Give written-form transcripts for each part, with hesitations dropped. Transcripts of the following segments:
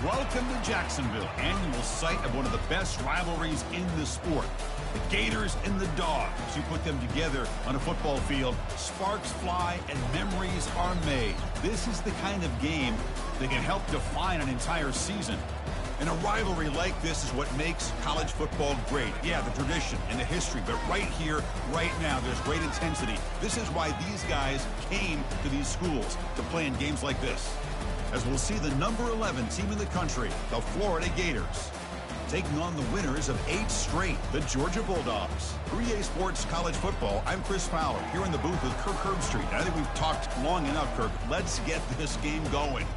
Welcome to Jacksonville, annual site of one of the best rivalries in the sport. The Gators and the Dawgs. You put them together on a football field, sparks fly and memories are made. This is the kind of game that can help define an entire season. And a rivalry like this is what makes college football great. Yeah, the tradition and the history, but right here, right now, there's great intensity. This is why these guys came to these schools to play in games like this. As we'll see the number 11 team in the country, the Florida Gators, taking on the winners of 8 straight, the Georgia Bulldogs. 3A Sports College Football, I'm Chris Fowler, here in the booth with Kirk Herbstreit. I think we've talked long enough, Kirk. Let's get this game going.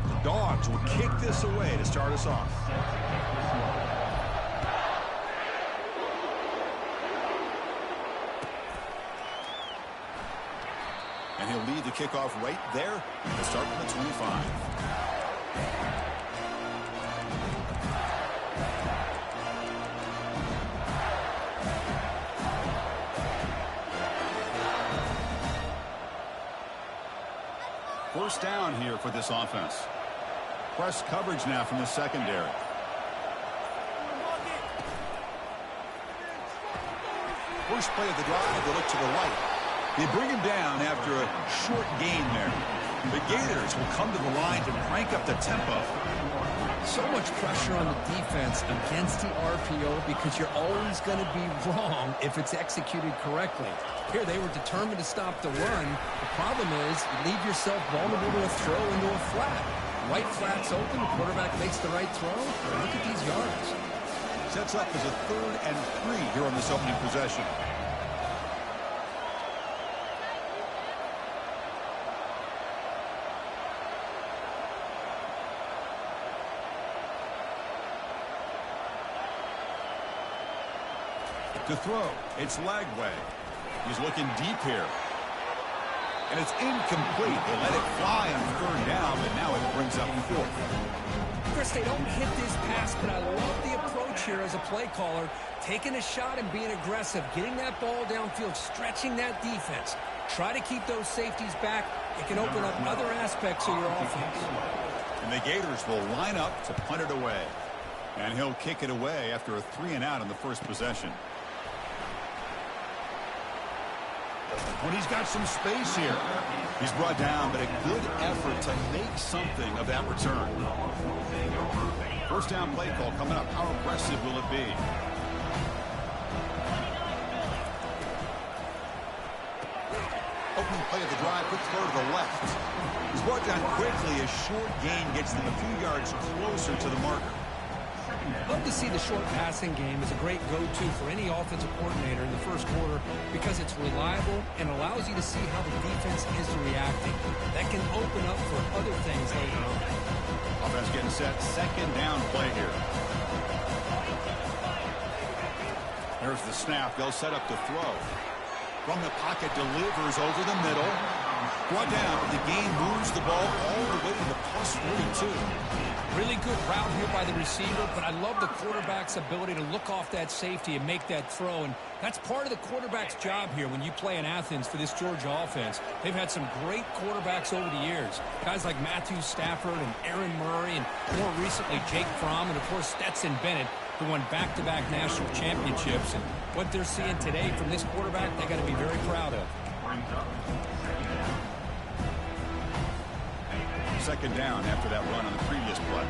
The Dawgs will kick this away to start us off. And he'll lead the kickoff right there to start from the 25. First down here for this offense. Press coverage now from the secondary. First play of the drive, they look to the right. They bring him down after a short gain there. The Gators will come to the line to crank up the tempo. So much pressure on the defense against the RPO because you're always going to be wrong if it's executed correctly. Here they were determined to stop the run. The problem is you leave yourself vulnerable to a throw into a flat. Right flat's open, the quarterback makes the right throw. Look at these yards. Sets up as a 3rd and 3 here on this opening possession. To throw, it's Lagway. He's looking deep here. And it's incomplete. They let it fly on 3rd down, but now it brings up 4th. Chris, they don't hit this pass, but I love the approach here as a play caller. Taking a shot and being aggressive, getting that ball downfield, stretching that defense. Try to keep those safeties back. It can open up other aspects of your offense. And the Gators will line up to punt it away. And he'll kick it away after a 3-and-out on the first possession. When he's got some space here. He's brought down, but a good effort to make something of that return. First down play call coming up. How aggressive will it be? Opening play of the drive, quick throw to the left. He's brought down quickly. A short gain gets them a few yards closer to the marker. Love to see the short passing game as a great go-to for any offensive coordinator in the first quarter because it's reliable and allows you to see how the defense is reacting. That can open up for other things later on. Offense getting set. 2nd down play here. There's the snap. They'll set up to throw. From the pocket, delivers over the middle. Brought down. The gain moves the ball all the way to the +42. Really good route here by the receiver, but I love the quarterback's ability to look off that safety and make that throw. And that's part of the quarterback's job here when you play in Athens for this Georgia offense. They've had some great quarterbacks over the years. Guys like Matthew Stafford and Aaron Murray and more recently Jake Fromm and, of course, Stetson Bennett, who won back-to-back national championships. And what they're seeing today from this quarterback, they got to be very proud of. 2nd down after that run on the previous play.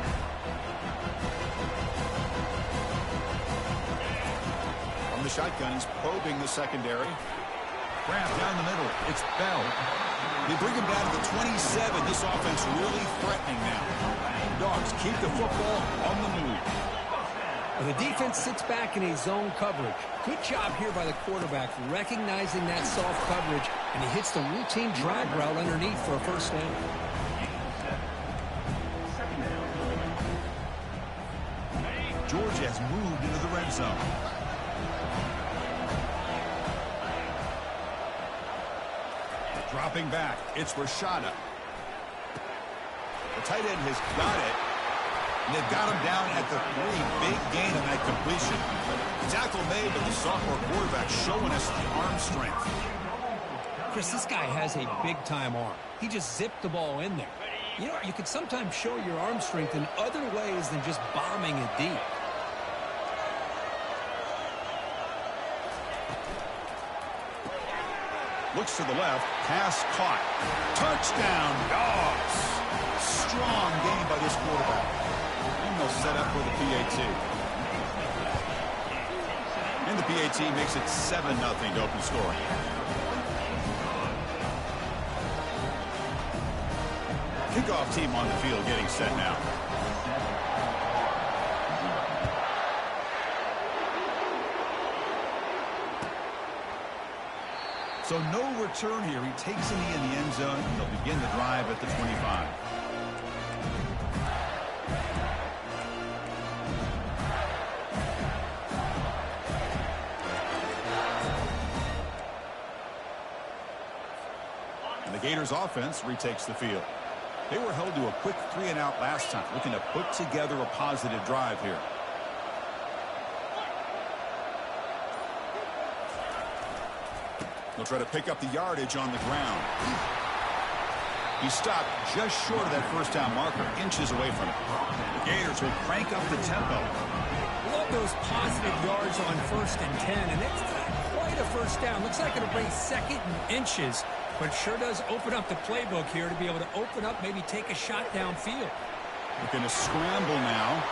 From the shotgun, he's probing the secondary. Grab down the middle. It's Bell. They bring him down to the 27. This offense really threatening now. Dawgs keep the football on the move. Well, the defense sits back in a zone coverage. Good job here by the quarterback recognizing that soft coverage, and he hits the routine drag route underneath for a first down. Georgia has moved into the red zone. Dropping back, it's Rashada. The tight end has got it. And they've got him down at the 3. Big gain on that completion. Tackle made, but the sophomore quarterback showing us the arm strength. Chris, this guy has a big-time arm. He just zipped the ball in there. You know, you can sometimes show your arm strength in other ways than just bombing it deep. Looks to the left. Pass caught. Touchdown, Dawgs. Strong game by this quarterback. And they'll set up for the PAT. And the PAT makes it 7-0 to open scoring. Kickoff team on the field getting set now. So no return here. He takes it in the end zone. They'll begin the drive at the 25. And the Gators offense retakes the field. They were held to a quick 3-and-out last time, looking to put together a positive drive here. They'll try to pick up the yardage on the ground. He stopped just short of that first down marker, inches away from it. The Gators will crank up the tempo. Love those positive yards on 1st and 10, and it's not quite a first down. Looks like it'll bring 2nd and inches, but sure does open up the playbook here to be able to open up, maybe take a shot downfield. Looking to scramble now.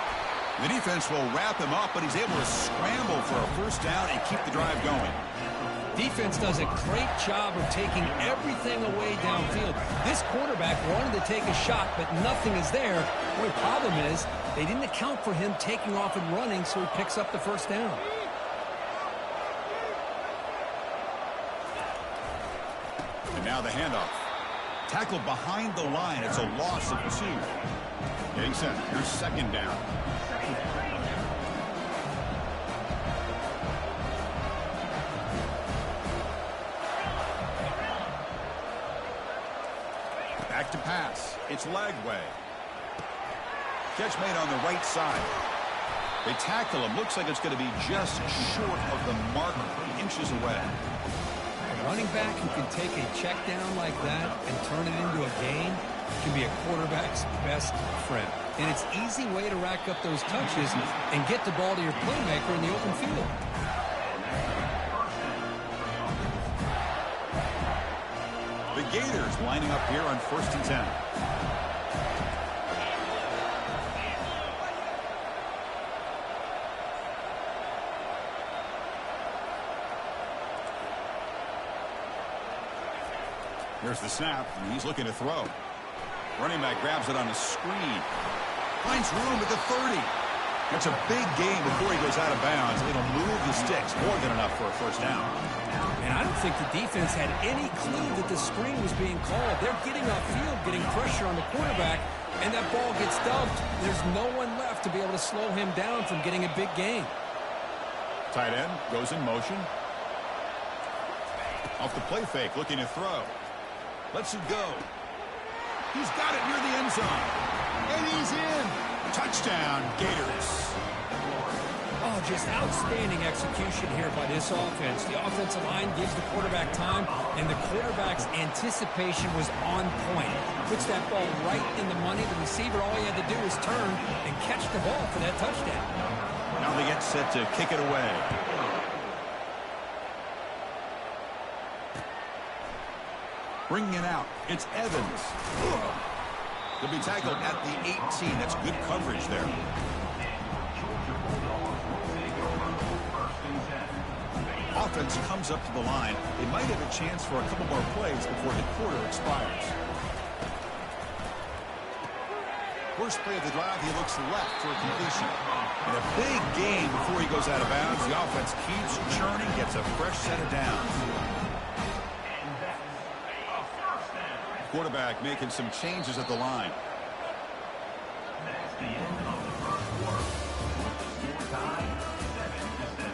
The defense will wrap him up, but he's able to scramble for a first down and keep the drive going. Defense does a great job of taking everything away downfield. This quarterback wanted to take a shot, but nothing is there. The only problem is they didn't account for him taking off and running, so he picks up the first down. And now the handoff. Tackled behind the line. It's a loss of 2. Getting set. Here's 2nd down. Back to pass. It's Lagway. Catch made on the right side. They tackle him. Looks like it's going to be just short of the marker, inches away. A running back who can take a check down like that and turn it into a gain can be a quarterback's best friend. And it's an easy way to rack up those touches and get the ball to your playmaker in the open field. The Gators lining up here on 1st and 10. Here's the snap, and he's looking to throw. Running back grabs it on a screen. Finds room at the 30. That's a big gain before he goes out of bounds. It'll move the sticks, more than enough for a first down. And I don't think the defense had any clue that the screen was being called. They're getting upfield, getting pressure on the quarterback, and that ball gets dumped. There's no one left to be able to slow him down from getting a big gain. Tight end goes in motion. Off the play fake, looking to throw. Lets it go. He's got it near the end zone. And he's in. Touchdown, Gators. Oh, just outstanding execution here by this offense. The offensive line gives the quarterback time, and the quarterback's anticipation was on point. Puts that ball right in the money. The receiver, all he had to do was turn and catch the ball for that touchdown. Now they get set to kick it away. Bringing it out, it's Evans. He'll be tackled at the 18. That's good coverage there. Offense comes up to the line. They might have a chance for a couple more plays before the quarter expires. First play of the drive, he looks left for a completion. And a big gain before he goes out of bounds. The offense keeps churning, gets a fresh set of downs. Quarterback making some changes at the line. That's the end of the first quarter. Score tie 7-7.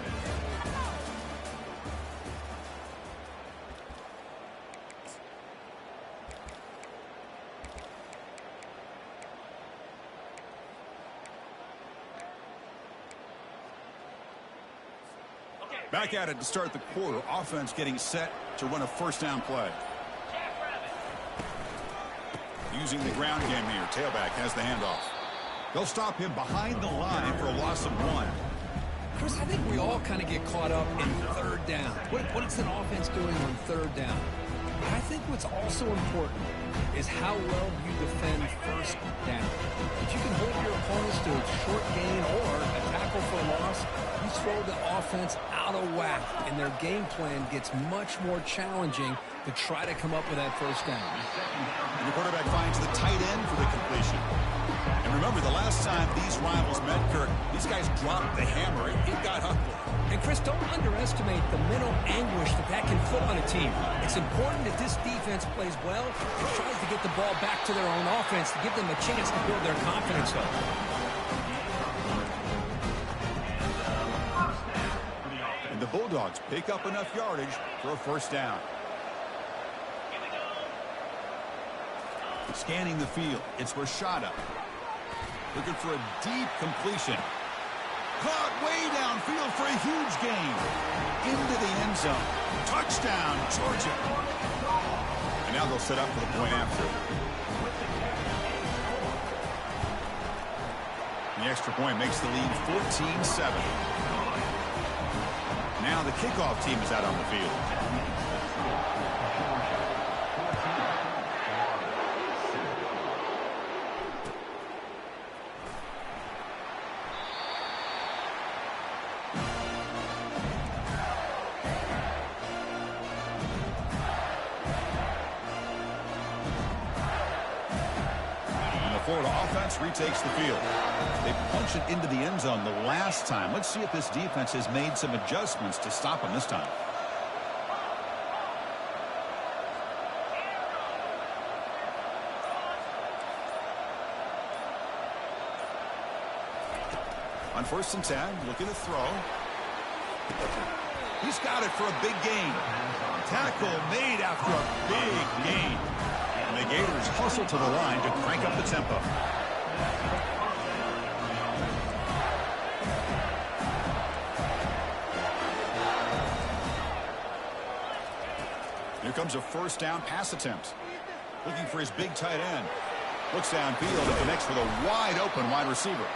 Back at it to start the quarter. Offense getting set to run a first down play. Using the ground game here. Tailback has the handoff. They'll stop him behind the line for a loss of 1. Chris, I think we all kind of get caught up in third down. What is an offense doing on third down? But I think what's also important is how well you defend first down. If you can hold your opponents to a short gain or a tackle for a loss, you throw the offense out of whack, and their game plan gets much more challenging to try to come up with that first down. And the quarterback finds the tight end for the completion. And remember, the last time these rivals met, Kirk, these guys dropped the hammer. It got ugly. And, Chris, don't underestimate the mental anguish that can put on a team. It's important that this defense plays well and tries to get the ball back to their own offense to give them a chance to build their confidence up. And the Bulldogs pick up enough yardage for a first down. Scanning the field, it's Rashada. Looking for a deep completion. Caught way downfield for a huge gain. Into the end zone. Touchdown, Georgia. And now they'll set up for the point after. The extra point makes the lead 14-7. Now the kickoff team is out on the field. Florida offense retakes the field. They punch it into the end zone the last time. Let's see if this defense has made some adjustments to stop them this time. On 1st and 10, looking to throw. He's got it for a big gain. Tackle made after a big gain. And the Gators hustle to the line to crank up the tempo. Here comes a first down pass attempt. Looking for his big tight end. Looks downfield and connects with a wide open wide receiver.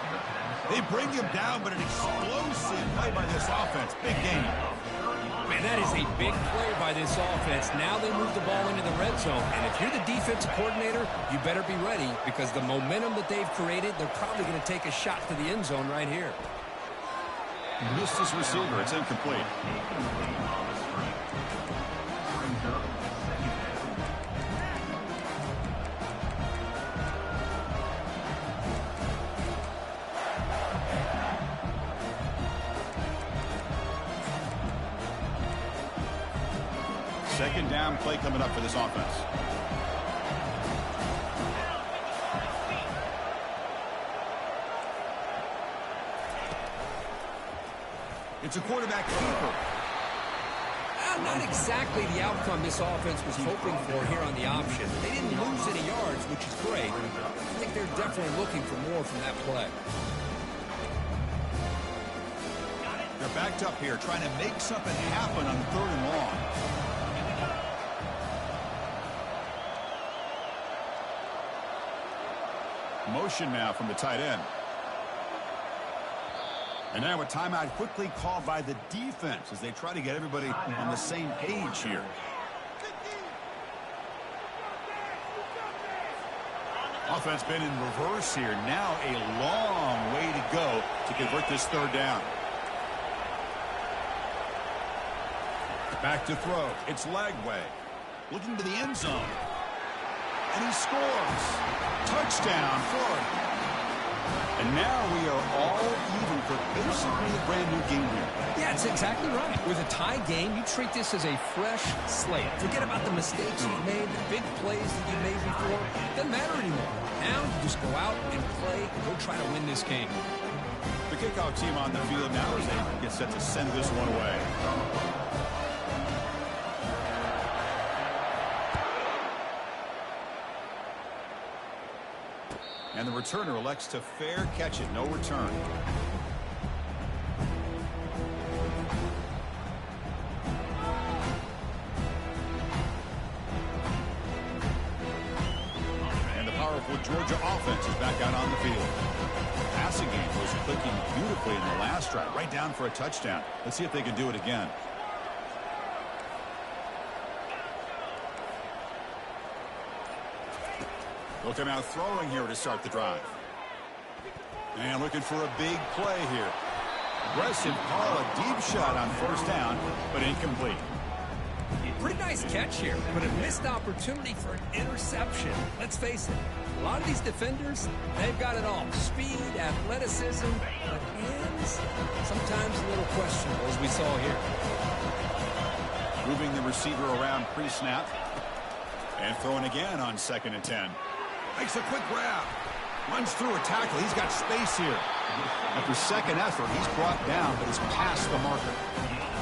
They bring him down, but an explosive play by this offense. Big gain. Man, that is a big play by this offense. Now they move the ball into the red zone. And if you're the defensive coordinator, you better be ready because the momentum that they've created, they're probably going to take a shot to the end zone right here. Missed his receiver. It's incomplete. Second down play coming up for this offense. It's a quarterback keeper. Not exactly the outcome this offense was hoping for here on the option. They didn't lose any yards, which is great. I think they're definitely looking for more from that play. They're backed up here trying to make something happen on 3rd and long. Motion now from the tight end. And now a timeout quickly called by the defense as they try to get everybody on the same page here. Offense been in reverse here. Now a long way to go to convert this 3rd down. Back to throw. It's Lagway. Looking to the end zone. And he scores. Touchdown, Florida. And now we are all even for basically a brand new game here. Yeah, that's exactly right. With a tie game, you treat this as a fresh slate. Forget about the mistakes you've made, the big plays that you made before. Doesn't matter anymore. Now you just go out and play and go try to win this game. The kickoff team on the field now as they get set to send this one away. And the returner elects to fair catch it. No return. powerful Georgia offense is back out on the field. The passing game was clicking beautifully in the last drive, right down for a touchdown. Let's see if they can do it again. They'll come out throwing here to start the drive. And looking for a big play here. Aggressive call, a deep shot on first down, but incomplete. Pretty nice catch here, but a missed opportunity for an interception. Let's face it, a lot of these defenders, they've got it all. Speed, athleticism, but hands, sometimes a little questionable, as we saw here. Moving the receiver around pre-snap. And throwing again on 2nd and 10. Makes a quick grab. Runs through a tackle. He's got space here. After second effort, he's brought down, but is past the marker.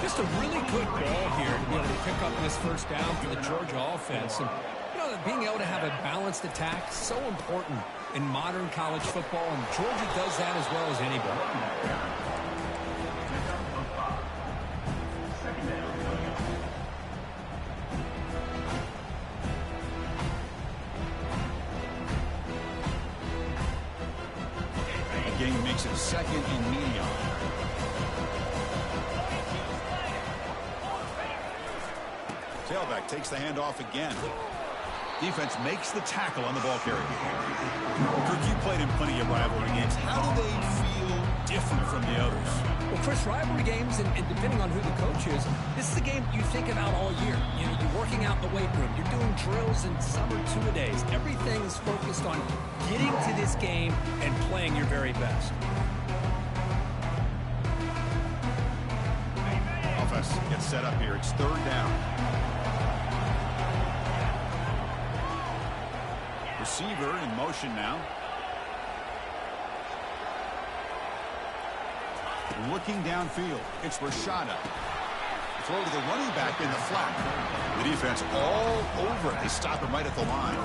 Just a really good ball here to be able to pick up this first down for the Georgia offense. And, you know, being able to have a balanced attack is so important in modern college football, and Georgia does that as well as anybody. Game makes it 2nd and medium. Tailback takes the handoff again. Defense makes the tackle on the ball carrier. Kirk, you played in plenty of rivalry games. How do they feel different from the others? Well, Chris, rivalry games, and depending on who the coach is, this is a game you think about all year. You know, you're working out in the weight room. You're doing drills and summer two-a-days. Everything is focused on getting to this game and playing your very best. Offense gets set up here. It's 3rd down. Receiver in motion now. Looking downfield. It's Rashada. Throw to the running back in the flat. The defense all over it. They stop him right at the line.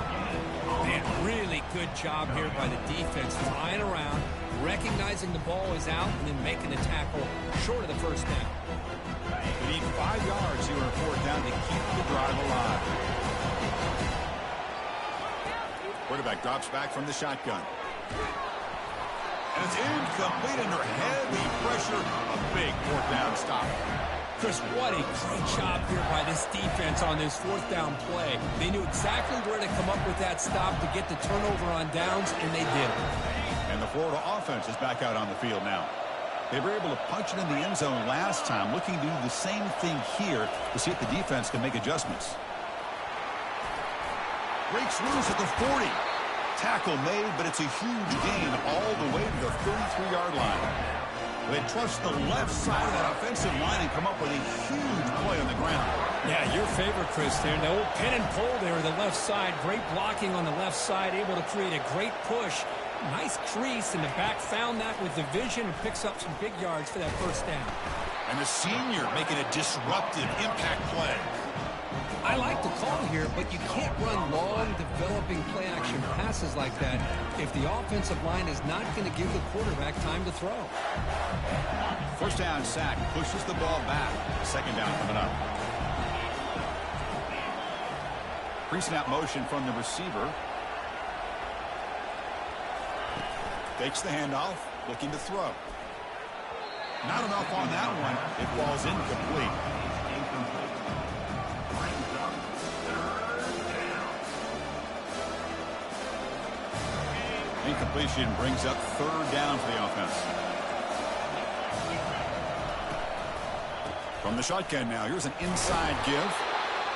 Man, really good job here by the defense, flying around, recognizing the ball is out, and then making the tackle short of the first down. They need 5 yards here on 4th down to keep the drive alive. Quarterback drops back from the shotgun. And it's incomplete under heavy pressure. A big 4th down stop. Chris, what a great job here by this defense on this 4th down play. They knew exactly where to come up with that stop to get the turnover on downs, and they did it. And the Florida offense is back out on the field now. They were able to punch it in the end zone last time, looking to do the same thing here to see if the defense can make adjustments. Breaks loose at the 40. Tackle made, but it's a huge gain all the way to the 33-yard line. They trust the left side of that offensive line and come up with a huge play on the ground. Yeah, your favorite, Chris, there. The old pin and pull there on the left side. Great blocking on the left side, able to create a great push. Nice crease, and the back found that with the vision and picks up some big yards for that first down. And the senior making a disruptive impact play. I like the call here, but you can't run long, developing play-action passes like that if the offensive line is not going to give the quarterback time to throw. First down sack, pushes the ball back. 2nd down coming up. Pre-snap motion from the receiver. Takes the handoff, looking to throw. Not enough on that one. It falls incomplete. Incompletion brings up 3rd down for the offense. From the shotgun now, here's an inside give.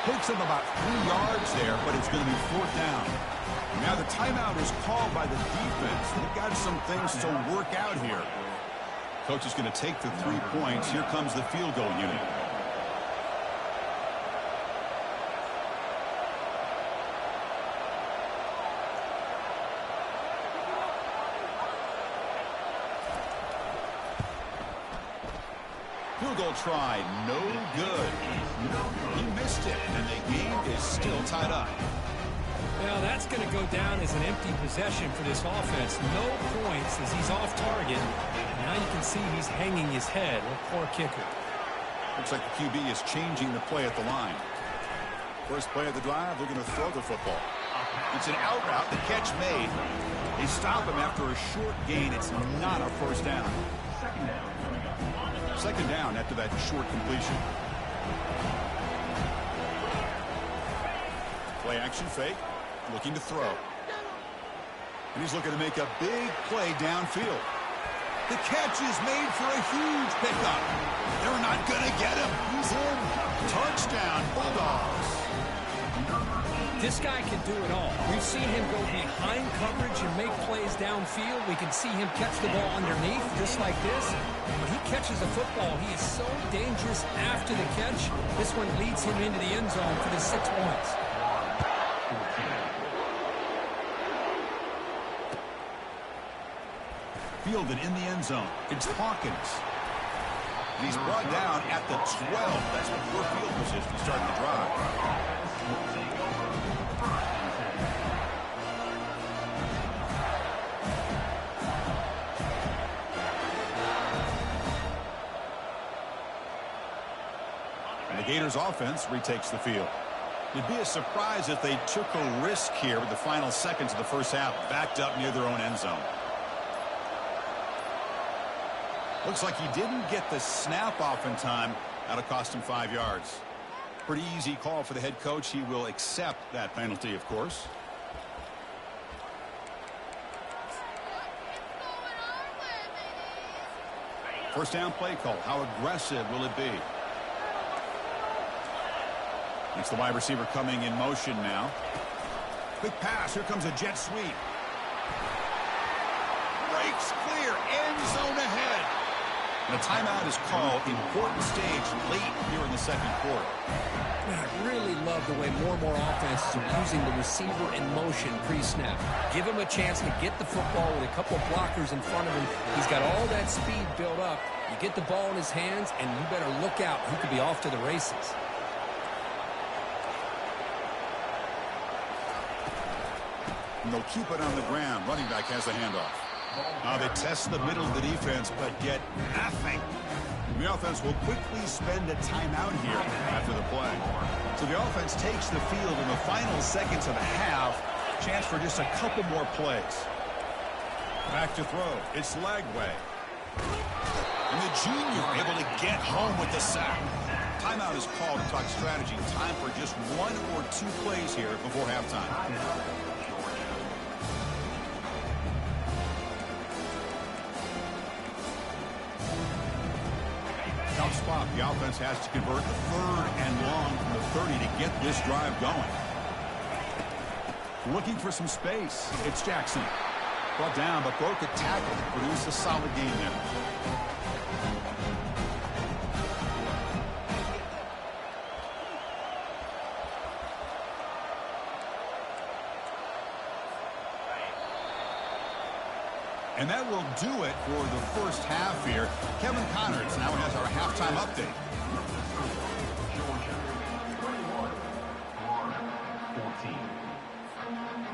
Takes him about 3 yards there, but it's going to be 4th down. Now the timeout is called by the defense. They've got some things to work out here. Coach is going to take the 3 points. Here comes the field goal unit. Field goal try, no good. He missed it, and the game is still tied up. Well, that's going to go down as an empty possession for this offense. No points as he's off target. Now you can see he's hanging his head. A poor kicker. Looks like the QB is changing the play at the line. First play of the drive, they're going to throw the football. It's an out route. The catch made. They stop him after a short gain. It's not a first down. Second down after that short completion. Play action fake. Looking to throw. And he's looking to make a big play downfield. The catch is made for a huge pickup. They're not going to get him. He's in. Touchdown, Bulldogs. This guy can do it all. We've seen him go behind coverage and make plays downfield. We can see him catch the ball underneath, just like this. When he catches a football, he is so dangerous after the catch. This one leads him into the end zone for the 6 points. Fielded in the end zone. It's Hawkins. And he's brought down at the 12. That's before field position to start the drive. And the Gators offense retakes the field. It'd be a surprise if they took a risk here with the final seconds of the first half, backed up near their own end zone. Looks like he didn't get the snap off in time. That'll cost him 5 yards. Pretty easy call for the head coach. He will accept that penalty, of course. First down play call. How aggressive will it be? It's the wide receiver coming in motion now. Quick pass. Here comes a jet sweep. Breaks clear. End zone ahead. And a timeout is called. Important stage late here in the second quarter. Man, I really love the way more and more offenses are using the receiver in motion pre-snap. Give him a chance to get the football with a couple blockers in front of him. He's got all that speed built up. You get the ball in his hands, and you better look out. He could be off to the races. And they'll keep it on the ground. Running back has the handoff. They test the middle of the defense, but get nothing. The offense will quickly spend a timeout here after the play. So the offense takes the field in the final seconds of the half. Chance for just a couple more plays. Back to throw. It's Lagway. And the junior able to get home with the sack. Timeout is called to talk strategy. Time for just 1 or 2 plays here before halftime. Tough spot. The offense has to convert the 3rd and long from the 30 to get this drive going. Looking for some space. It's Jackson. Brought down, but broke a tackle to produce a solid game there. And that will do it for the first half here. Kevin Connors now has our halftime update.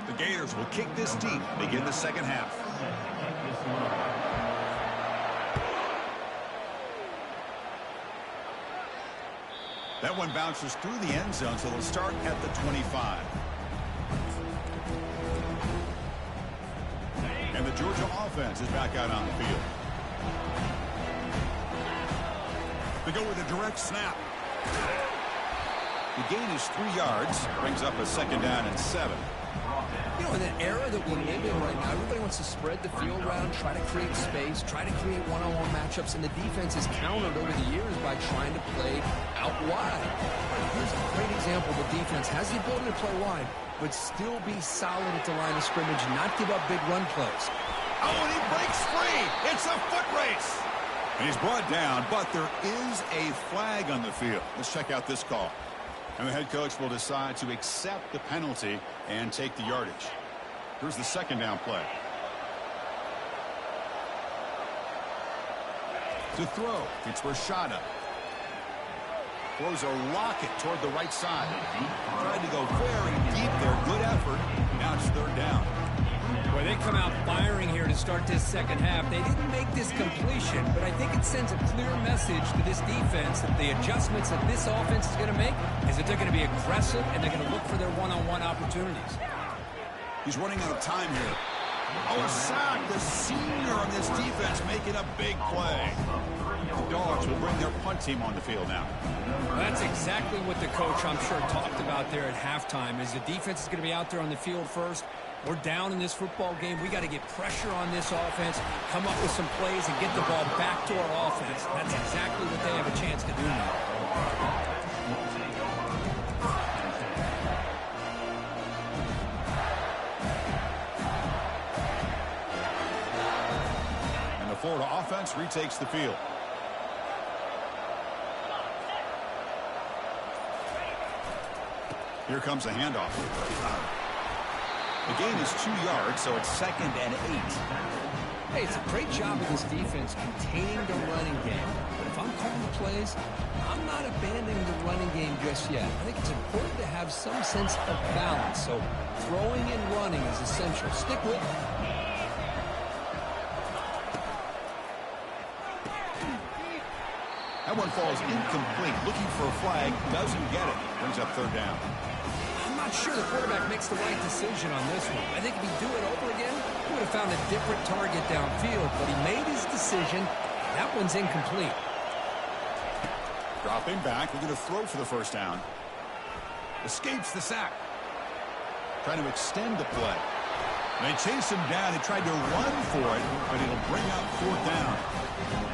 The Gators will kick this deep, begin the second half. That one bounces through the end zone, so they'll start at the 25. And the Georgia offense is back out on the field. They go with a direct snap. The gain is 3 yards, brings up a second down and 7. You know, in an era that we're living in right now, everybody wants to spread the field around, try to create space, try to create one-on-one matchups, and the defense is countered over the years by trying to play out wide. Here's a great example. The defense has the ability to play wide, but still be solid at the line of scrimmage, not give up big run plays. Oh, and he breaks free. It's a foot race. And he's brought down, but there is a flag on the field. Let's check out this call. And the head coach will decide to accept the penalty and take the yardage. Here's the second down play. To throw, it's Rashada. Throws a rocket toward the right side. Tried to go very deep there. Good effort. Now it's 3rd down. Boy, they come out firing here to start this second half. They didn't make this completion, but I think it sends a clear message to this defense that the adjustments that this offense is going to make is that they're going to be aggressive and they're going to look for their one-on-one opportunities. He's running out of time here. Oh, a sack. The senior on this defense making a big play. The Dawgs will bring their punt team on the field now. That's exactly what the coach, I'm sure, talked about there at halftime, is the defense is going to be out there on the field first. We're down in this football game. We got to get pressure on this offense, come up with some plays, and get the ball back to our offense. That's exactly what they have a chance to do now. And the Florida offense retakes the field. Here comes a handoff. The gain is 2 yards, so it's 2nd and 8. Hey, it's a great job of this defense containing the running game. But if I'm calling the plays, I'm not abandoning the running game just yet. I think it's important to have some sense of balance. So throwing and running is essential. Stick with it. That one falls incomplete. Looking for a flag. Doesn't get it. Brings up 3rd down. I'm not sure the quarterback makes the right decision on this one. I think if he'd do it over again, he would have found a different target downfield. But he made his decision. That one's incomplete. Dropping back. We're going to throw for the 1st down. Escapes the sack. Trying to extend the play. They chase him down. They tried to run for it, but it'll bring up 4th down.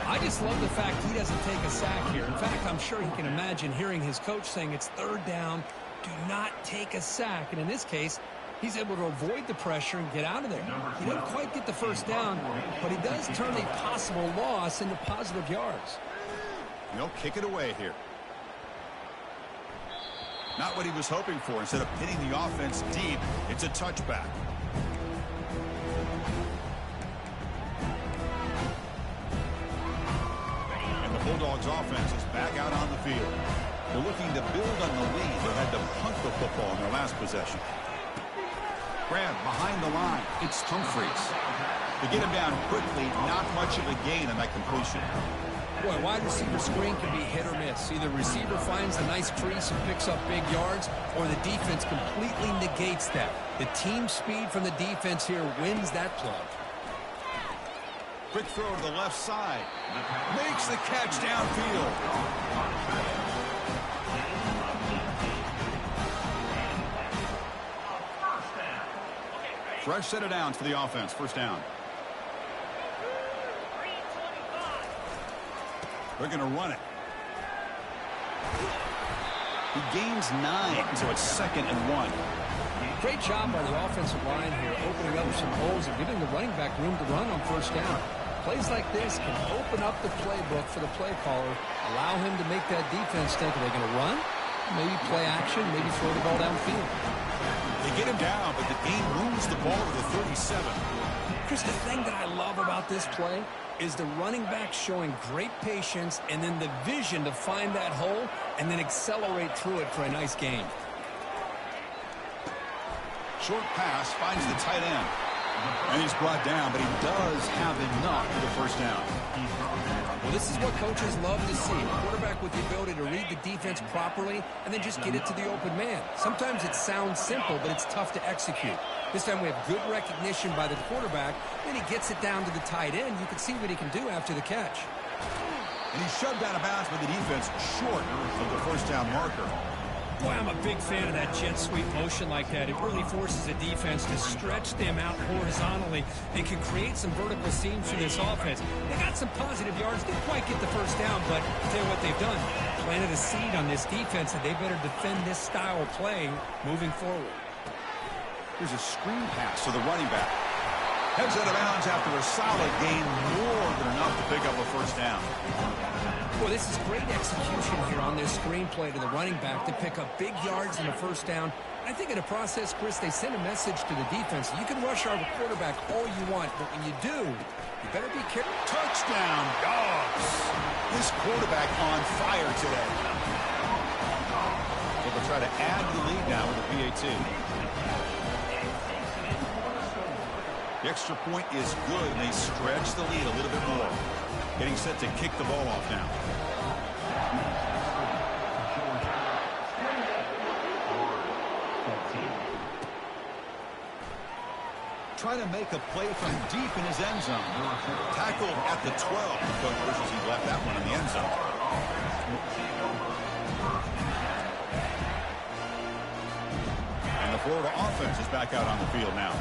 I just love the fact he doesn't take a sack here. In fact, I'm sure he can imagine hearing his coach saying it's 3rd down. Do not take a sack. And in this case, he's able to avoid the pressure and get out of there. He doesn't quite get the 1st down, but he does turn a possible loss into positive yards. He'll kick it away here. Not what he was hoping for. Instead of hitting the offense deep, it's a touchback. And the Bulldogs offense is back out on the field. They're looking to build on the lead. They had to punt the football in their last possession. Grab behind the line. It's Humphreys. They get him down quickly. Not much of a gain on that completion. Boy, wide receiver screen can be hit or miss. Either receiver finds a nice crease and picks up big yards, or the defense completely negates that. The team speed from the defense here wins that play. Quick throw to the left side. Makes the catch downfield. Fresh set of downs for the offense. 1st down. They're going to run it. He gains 9, so it's 2nd and 1. Great job by the offensive line here, opening up some holes and giving the running back room to run on 1st down. Plays like this can open up the playbook for the play caller, allow him to make that defense think, are they going to run? Maybe play action, maybe throw the ball downfield. They get him down, but the game moves the ball to the 37. Chris, the thing that I love about this play is the running back showing great patience and then the vision to find that hole and then accelerate through it for a nice gain. Short pass finds the tight end. And he's brought down, but he does have enough for the 1st down. Well, this is what coaches love to see. A quarterback with the ability to read the defense properly and then just get it to the open man. Sometimes it sounds simple, but it's tough to execute. This time we have good recognition by the quarterback. Then he gets it down to the tight end. You can see what he can do after the catch. And he's shoved out of bounds by the defense short of the 1st down marker. Boy, I'm a big fan of that jet sweep motion like that. It really forces the defense to stretch them out horizontally and can create some vertical seams for this offense. They got some positive yards. Didn't quite get the 1st down, but I'll tell you what they've done. Planted a seed on this defense, and they better defend this style of play moving forward. Here's a screen pass to the running back. Heads out of bounds after a solid gain, more than enough to pick up a 1st down. Boy, this is great execution here on this screenplay to the running back to pick up big yards in the 1st down. I think in the process, Chris, they send a message to the defense. You can rush our quarterback all you want, but when you do, you better be careful. Touchdown, Dawgs. This quarterback on fire today. They'll try to add to the lead now with a PAT. The extra point is good, and they stretch the lead a little bit more. Getting set to kick the ball off now. trying to make a play from deep in his end zone. Tackled at the 12. The coach wishes he left that one in the end zone. And the Florida offense is back out on the field now.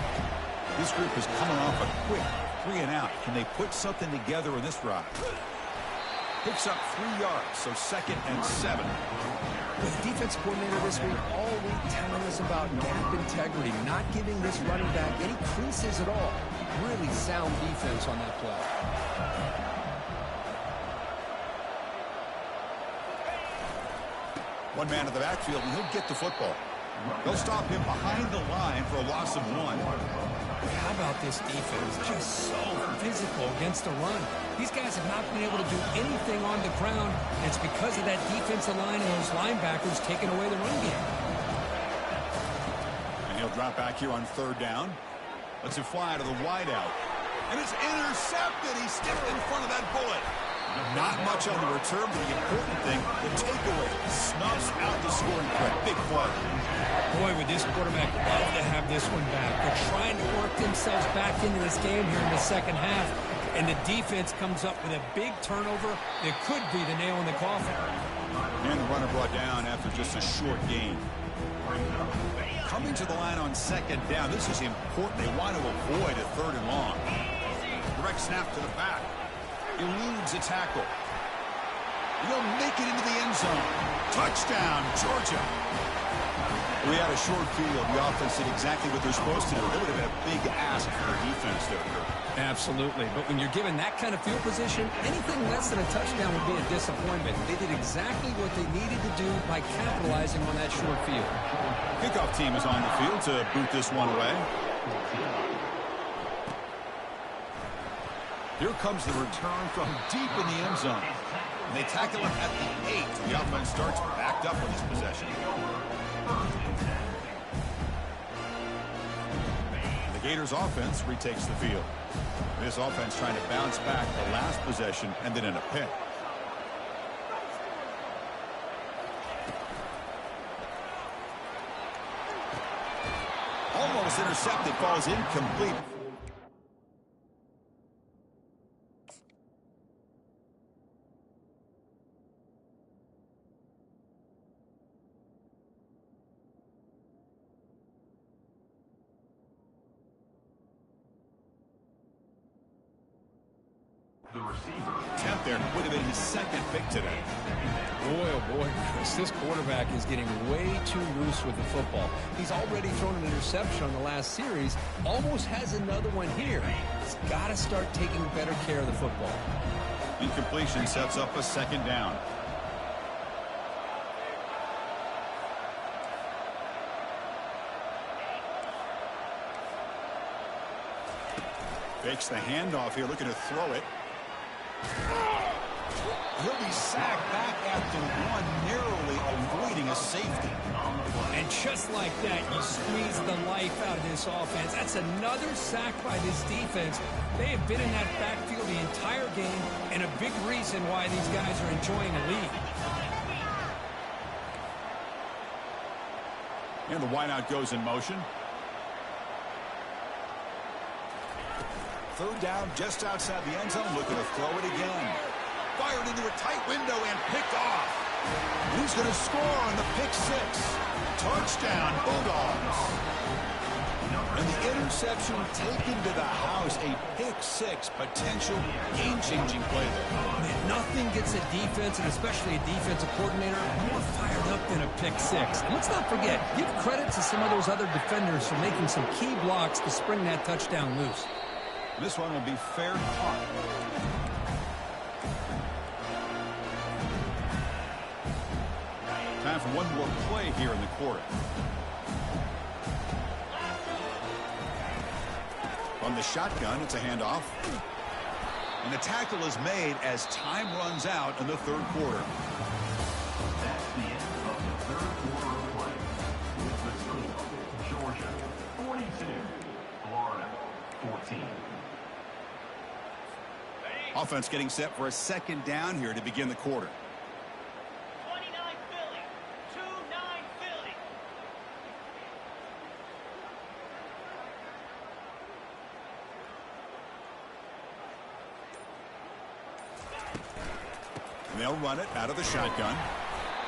This group is coming off a quick 3-and-out. Can they put something together in this drive? Picks up 3 yards, so 2nd and 7. With the defense coordinator this week all week telling us about gap integrity, not giving this running back any creases at all. Really sound defense on that play. One man in the backfield, and he'll get the football. They'll stop him behind the line for a loss of 1. How about this defense? Just so physical against the run. These guys have not been able to do anything on the ground. It's because of that defensive line and those linebackers taking away the run game. And he'll drop back here on 3rd down. Lets it fly to the wideout. And it's intercepted. He stepped in front of that bullet. Not much on the return, but the important thing, the takeaway. Snuffs out the scoring threat. Big play. Boy, would this quarterback love to have this one back. They're trying to work themselves back into this game here in the second half. And the defense comes up with a big turnover that could be the nail in the coffin. And the runner brought down after just a short gain. Coming to the line on 2nd down. This is important. They want to avoid a 3rd and long. Direct snap to the back. Eludes a tackle. He'll make it into the end zone. Touchdown, Georgia. We had a short field. The offense did exactly what they're supposed to do. That would have been a big ask for their defense there. Absolutely. But when you're given that kind of field position, anything less than a touchdown would be a disappointment. They did exactly what they needed to do by capitalizing on that short field. Kickoff team is on the field to boot this one away. Here comes the return from deep in the end zone. And they tackle him at the 8. The offense starts backed up with this possession. The Gators offense retakes the field. This offense trying to bounce back the last possession and then in a pick. Almost intercepted, falls incomplete. The receiver. Attempt there would have been his 2nd pick today. Boy, oh boy, Chris, this quarterback is getting way too loose with the football. He's already thrown an interception on the last series, almost has another one here. He's got to start taking better care of the football. Incompletion sets up a 2nd down. Fakes the handoff here, looking to throw it. He'll be sacked back after 1, narrowly avoiding a safety. And just like that, you squeeze the life out of this offense. That's another sack by this defense. They have been in that backfield the entire game, and a big reason why these guys are enjoying a lead. And the wideout goes in motion. 3rd down just outside the end zone, looking to throw it again. Fired into a tight window and picked off. And he's going to score on the pick 6. Touchdown, Bulldogs. And the interception taken to the house, a pick 6, potential game-changing play there. Man, nothing gets a defense, and especially a defensive coordinator, more fired up than a pick 6. And let's not forget, give credit to some of those other defenders for making some key blocks to spring that touchdown loose. This one will be fair caught. Time for one more play here in the quarter. On the shotgun, it's a handoff. And the tackle is made as time runs out in the 3rd quarter. That's the end of the 3rd quarter of play. With the score, Georgia 42, Florida 14. Offense getting set for a 2nd down here to begin the quarter. 29 Philly, 2-9 Philly. And they'll run it out of the shotgun.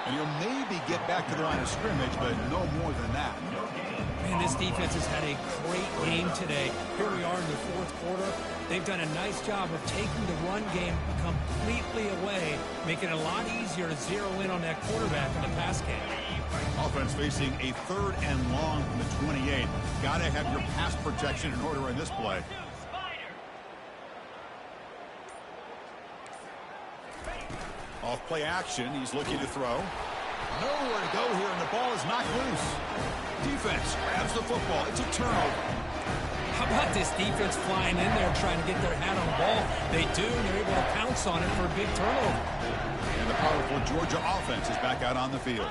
And he'll maybe get back to the line of scrimmage, but no more than that. Man, this defense has had a great game today. Here we are in the fourth quarter. They've done a nice job of taking the run game completely away, making it a lot easier to zero in on that quarterback in the pass game. Offense facing a 3rd and long from the 28. Got to have your pass protection in order in this play. Off play action, he's looking to throw. Nowhere to go here, and the ball is knocked loose. Defense grabs the football. It's a turnover. How about this defense flying in there trying to get their hat on the ball? They do, and they're able to pounce on it for a big turnover. And the powerful Georgia offense is back out on the field.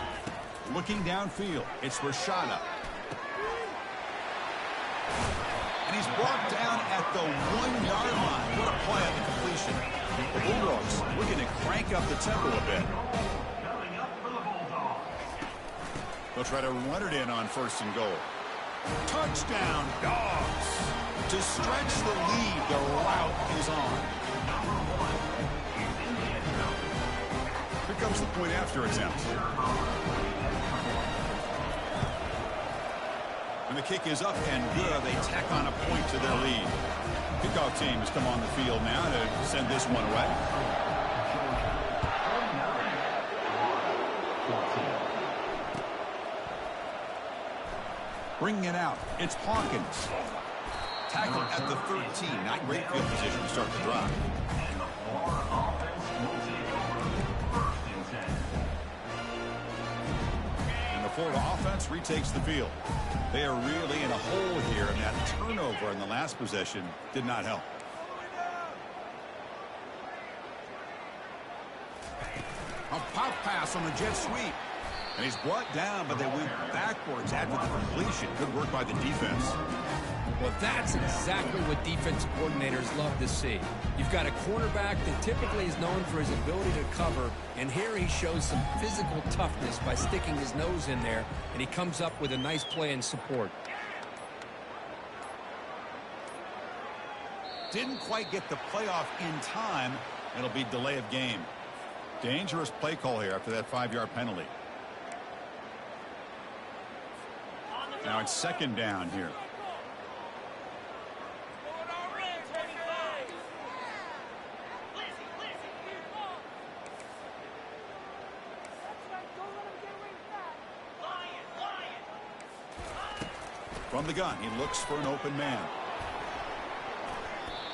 Looking downfield, it's Rashada. And he's brought down at the 1-yard line. What a play on the completion. The Bulldogs looking to crank up the tempo a bit. They'll try to run it in on 1st and goal. Touchdown, Dawgs. To stretch the lead, the route is on. Here comes the point after attempt. And the kick is up and good. They tack on a point to their lead. Kickoff team has come on the field now to send this one away. Bringing it out, it's Hawkins. Tackled at the 13. Not great field position to start the drive. And the Florida offense will take over 1st and 10. And the Florida offense retakes the field. They are really in a hole here, and that turnover in the last possession did not help. A pop pass on the jet sweep. And he's brought down, but they went backwards after the completion. Good work by the defense. Well, that's exactly what defensive coordinators love to see. You've got a quarterback that typically is known for his ability to cover, and here he shows some physical toughness by sticking his nose in there, and he comes up with a nice play in support. Didn't quite get the playoff in time. It'll be delay of game. Dangerous play call here after that 5-yard penalty. Now it's 2nd down here. From the gun, he looks for an open man.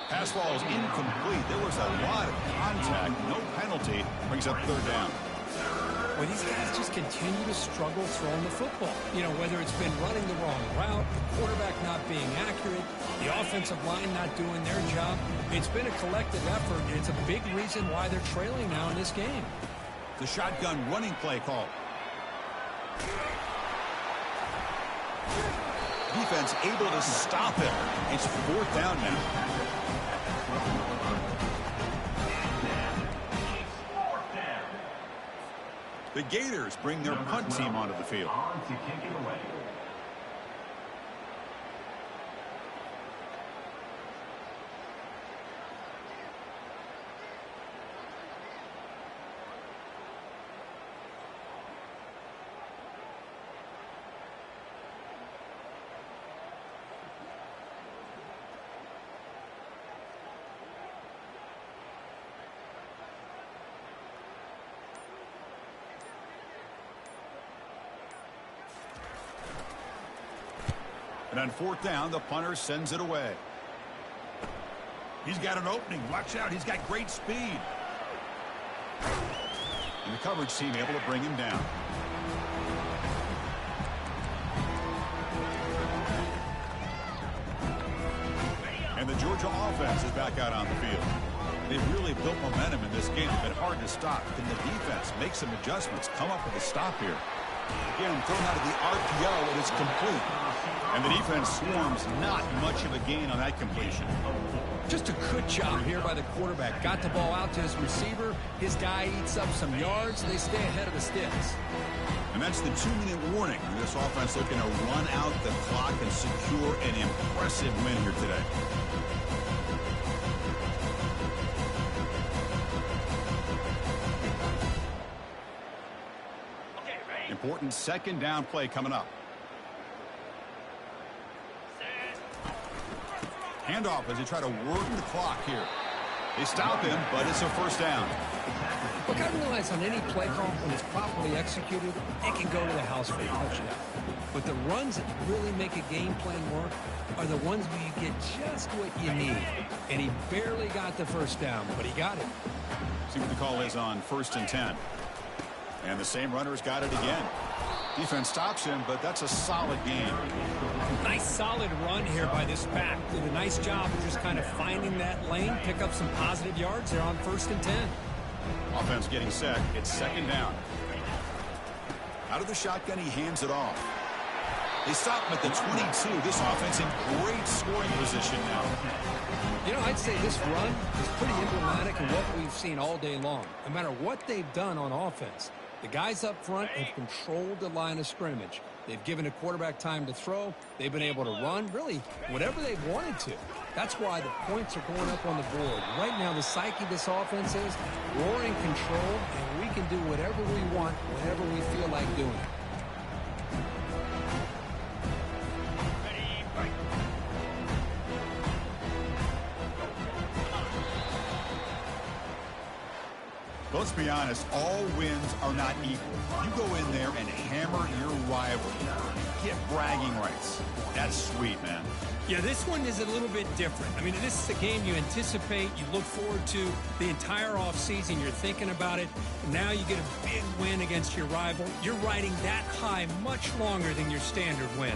Pass ball is incomplete. There was a lot of contact. No penalty. Brings up 3rd down. Well, these guys just continue to struggle throwing the football. You know, whether it's been running the wrong route, the quarterback not being accurate, the offensive line not doing their job. It's been a collective effort, and it's a big reason why they're trailing now in this game. The shotgun running play call. Defense able to stop it. It's 4th down now. The Gators bring their punt team onto the field. On to kick it away. And on 4th down, the punter sends it away. He's got an opening. Watch out. He's got great speed. And the coverage team able to bring him down. And the Georgia offense is back out on the field. They've really built momentum in this game. It's been hard to stop. Can the defense make some adjustments, come up with a stop here? Again, thrown out of the RPO, and it's complete. And the defense swarms, not much of a gain on that completion. Just a good job here by the quarterback. Got the ball out to his receiver. His guy eats up some yards, and they stay ahead of the sticks. And that's the 2-minute warning. This offense looking to run out the clock and secure an impressive win here today. important second down play coming up. Handoff as they try to work the clock here. They stop him, but it's a first down. Look, I realize on any play call, when it's properly executed, it can go to the house for a touchdown. But the runs that really make a game plan work are the ones where you get just what you need. And he barely got the first down, but he got it. See what the call is on 1st and 10. And the same runner's got it again. Defense stops him, but that's a solid game. Nice solid run here by this back. Did a nice job of just kind of finding that lane, pick up some positive yards there on 1st and 10. Offense getting set. It's second down. Out of the shotgun, he hands it off. They stop him at the 22. This offense in great scoring position now. You know, I'd say this run is pretty emblematic of what we've seen all day long. No matter what they've done on offense, the guys up front have controlled the line of scrimmage. They've given a quarterback time to throw. They've been able to run, really, whatever they've wanted to. That's why the points are going up on the board. Right now, the psyche of this offense is we're in control, and we can do whatever we want whenever we feel like doing it. Let's be honest, all wins are not equal. You go in there and hammer your rival. Get bragging rights. That's sweet, man. Yeah, this one is a little bit different. I mean, this is a game you anticipate, you look forward to the entire offseason. You're thinking about it. Now you get a big win against your rival. You're riding that high much longer than your standard win.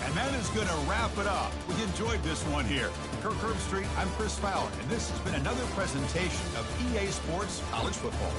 And that is going to wrap it up. We enjoyed this one here. Kirk Herbstreit, I'm Chris Fowler, and this has been another presentation of EA Sports College Football.